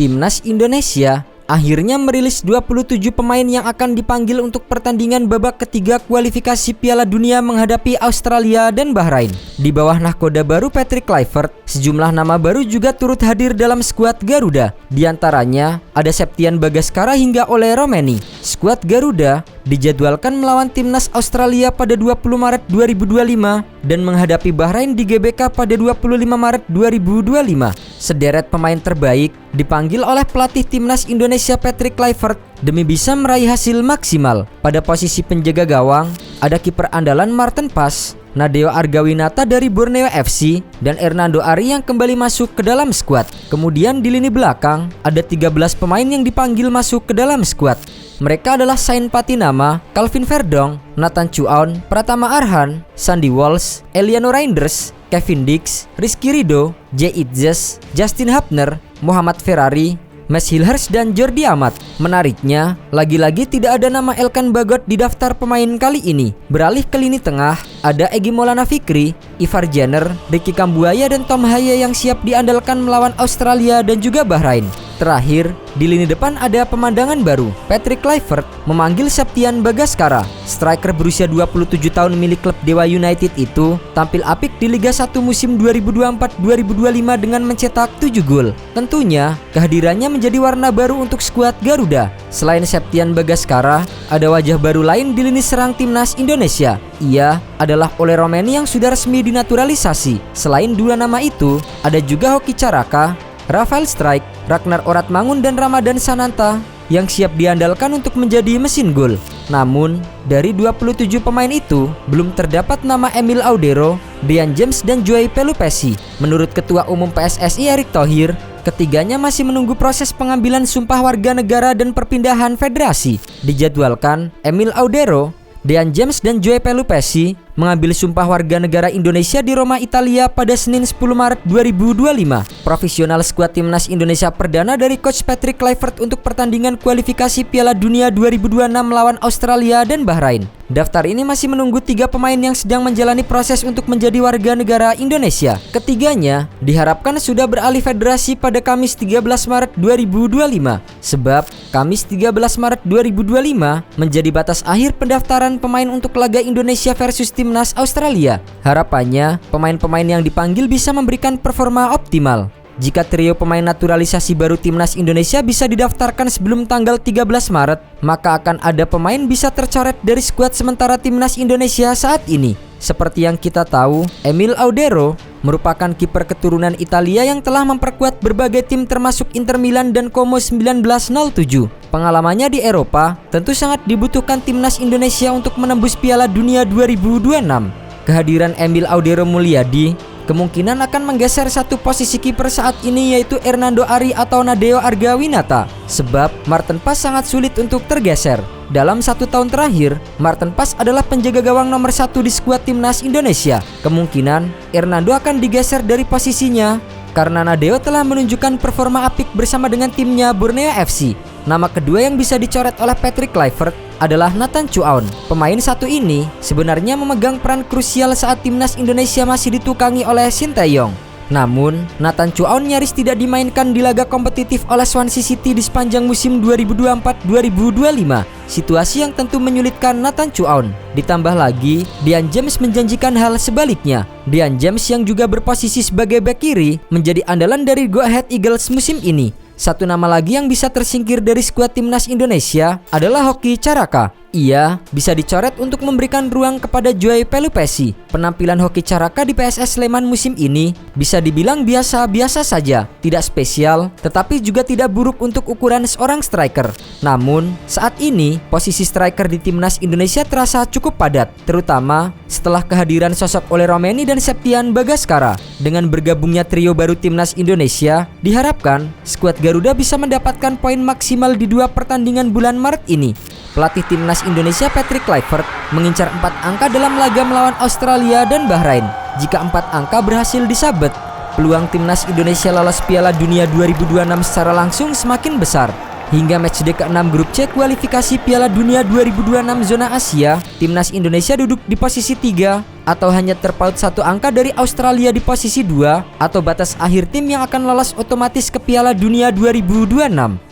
Timnas Indonesia akhirnya merilis 27 pemain yang akan dipanggil untuk pertandingan babak ketiga kualifikasi Piala Dunia menghadapi Australia dan Bahrain. Di bawah nahkoda baru Patrick Kluivert, sejumlah nama baru juga turut hadir dalam skuad Garuda. Di antaranya ada Septian Bagaskara hingga Ole Romeni. Skuad Garuda dijadwalkan melawan timnas Australia pada 20 Maret 2025 dan menghadapi Bahrain di GBK pada 25 Maret 2025. Sederet pemain terbaik dipanggil oleh pelatih timnas Indonesia Patrick Kluivert demi bisa meraih hasil maksimal. Pada posisi penjaga gawang ada kiper andalan Maarten Pas, Nadeo Argawinata dari Borneo FC, dan Hernando Ari yang kembali masuk ke dalam skuad. Kemudian di lini belakang ada 13 pemain yang dipanggil masuk ke dalam skuad. Mereka adalah Sain Patinama, Calvin Verdong, Nathan Chuaon, Pratama Arhan, Sandy Walsh, Eliano Reinders, Kevin Dix, Rizky Ridho, Jay Itzes, Justin Hapner, Muhammad Ferrari, Mes Hilhers, dan Jordi Amat. Menariknya, lagi-lagi tidak ada nama Elkan Bagot di daftar pemain kali ini. Beralih ke lini tengah, ada Egy Maulana Fikri, Ivar Jenner, Ricky Kambuaya, dan Tom Haye yang siap diandalkan melawan Australia dan juga Bahrain. Terakhir, di lini depan ada pemandangan baru. Patrick Kluivert memanggil Septian Bagaskara. Striker berusia 27 tahun milik klub Dewa United itu tampil apik di Liga 1 musim 2024-2025 dengan mencetak 7 gol. Tentunya, kehadirannya menjadi warna baru untuk skuad Garuda. Selain Septian Bagaskara, ada wajah baru lain di lini serang timnas Indonesia. Ia adalah Ole Romeni yang sudah resmi dinaturalisasi. Selain dua nama itu, ada juga Hoki Caraka, Rafael Strijk, Ragnar Oratmangun, dan Ramadan Sananta yang siap diandalkan untuk menjadi mesin gol. Namun, dari 27 pemain itu, belum terdapat nama Emil Audero, Dean James, dan Joey Pelupesi. Menurut Ketua Umum PSSI Erick Thohir, ketiganya masih menunggu proses pengambilan sumpah warga negara dan perpindahan federasi. Dijadwalkan, Emil Audero, Dean James, dan Joey Pelupesi mengambil sumpah warga negara Indonesia di Roma, Italia pada Senin 10 Maret 2025. Profesional skuad timnas Indonesia perdana dari coach Patrick Kluivert untuk pertandingan kualifikasi Piala Dunia 2026 melawan Australia dan Bahrain. Daftar ini masih menunggu 3 pemain yang sedang menjalani proses untuk menjadi warga negara Indonesia. Ketiganya diharapkan sudah beralih federasi pada Kamis 13 Maret 2025. Sebab Kamis 13 Maret 2025 menjadi batas akhir pendaftaran pemain untuk laga Indonesia versus timnas Australia. Harapannya, pemain-pemain yang dipanggil bisa memberikan performa optimal. Jika trio pemain naturalisasi baru timnas Indonesia bisa didaftarkan sebelum tanggal 13 Maret, maka akan ada pemain bisa tercoret dari skuad sementara timnas Indonesia saat ini. Seperti yang kita tahu, Emil Audero merupakan kiper keturunan Italia yang telah memperkuat berbagai tim termasuk Inter Milan dan Como 1907. Pengalamannya di Eropa tentu sangat dibutuhkan timnas Indonesia untuk menembus Piala Dunia 2026. Kehadiran Emil Audero Mulyadi kemungkinan akan menggeser satu posisi kiper saat ini, yaitu Hernando Ari atau Nadeo Argawinata. Sebab Maarten Pas sangat sulit untuk tergeser. Dalam 1 tahun terakhir, Maarten Pas adalah penjaga gawang nomor 1 di skuad timnas Indonesia. Kemungkinan Hernando akan digeser dari posisinya karena Nadeo telah menunjukkan performa apik bersama dengan timnya Borneo FC. Nama kedua yang bisa dicoret oleh Patrick Kluivert adalah Nathan Chuaon. Pemain satu ini sebenarnya memegang peran krusial saat timnas Indonesia masih ditukangi oleh Sinteyong. Namun, Nathan Chuaon nyaris tidak dimainkan di laga kompetitif oleh Swansea City di sepanjang musim 2024-2025. Situasi yang tentu menyulitkan Nathan Chuaon. Ditambah lagi, Dean James menjanjikan hal sebaliknya. Dean James yang juga berposisi sebagai bek kiri menjadi andalan dari Go Ahead Eagles musim ini. Satu nama lagi yang bisa tersingkir dari skuad timnas Indonesia adalah Hoki Caraka. Ia bisa dicoret untuk memberikan ruang kepada Joey Pelupesi. Penampilan Hoki Caraka di PSS Sleman musim ini bisa dibilang biasa-biasa saja, tidak spesial, tetapi juga tidak buruk untuk ukuran seorang striker. Namun, saat ini posisi striker di timnas Indonesia terasa cukup padat, terutama setelah kehadiran sosok Ole Romeni dan Septian Bagaskara. Dengan bergabungnya trio baru timnas Indonesia, diharapkan skuad Garuda bisa mendapatkan poin maksimal di 2 pertandingan bulan Maret ini. Pelatih timnas Indonesia Patrick Kluivert mengincar 4 angka dalam laga melawan Australia dan Bahrain. Jika 4 angka berhasil disabet, peluang timnas Indonesia lolos Piala Dunia 2026 secara langsung semakin besar. Hingga matchday ke-6 grup C kualifikasi Piala Dunia 2026 zona Asia, timnas Indonesia duduk di posisi 3 atau hanya terpaut 1 angka dari Australia di posisi 2 atau batas akhir tim yang akan lolos otomatis ke Piala Dunia 2026.